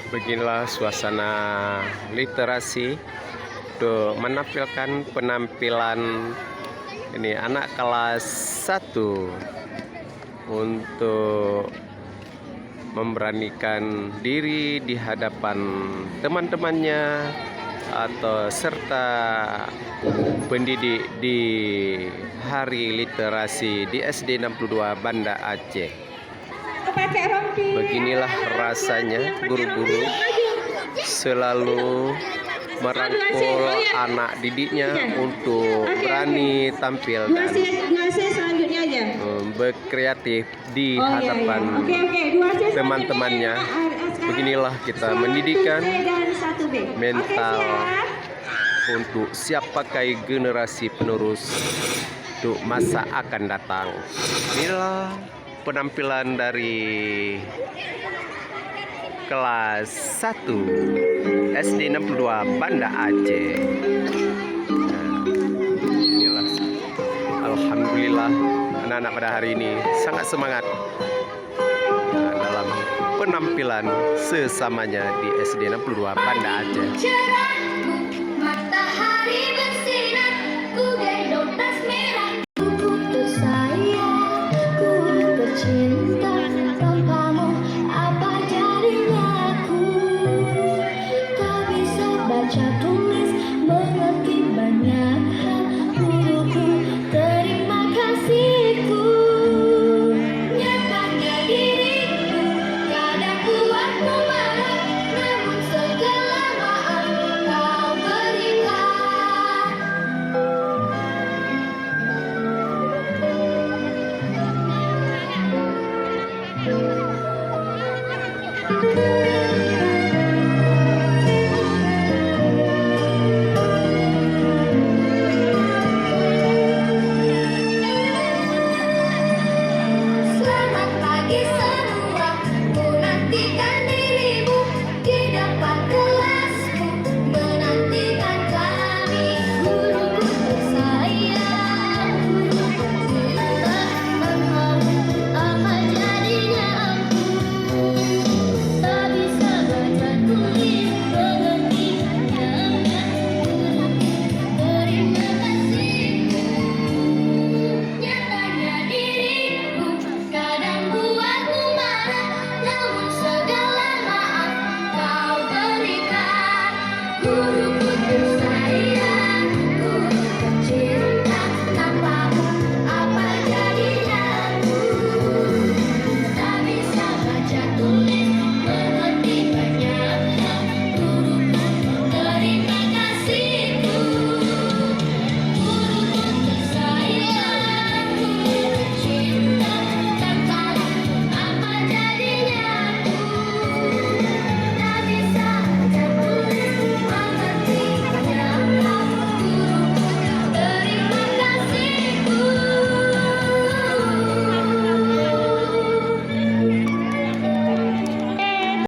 Beginilah suasana literasi untuk menampilkan penampilan ini anak kelas 1 untuk memberanikan diri di hadapan teman-temannya atau serta pendidik di Hari Literasi di SD 62 Banda Aceh. Beginilah rasanya guru-guru selalu merangkul anak didiknya untuk berani tampil dan berkreatif di hadapan teman-temannya. Beginilah kita mendidikan mental untuk siap pakai generasi penerus untuk masa akan datang. Inilah penampilan dari kelas 1 SD 62 Banda Aceh. Inilah, alhamdulillah anak-anak pada hari ini sangat semangat dalam penampilan sesamanya di SD 62 Banda Aceh. Matahari bersinar, ku gendong tas merah.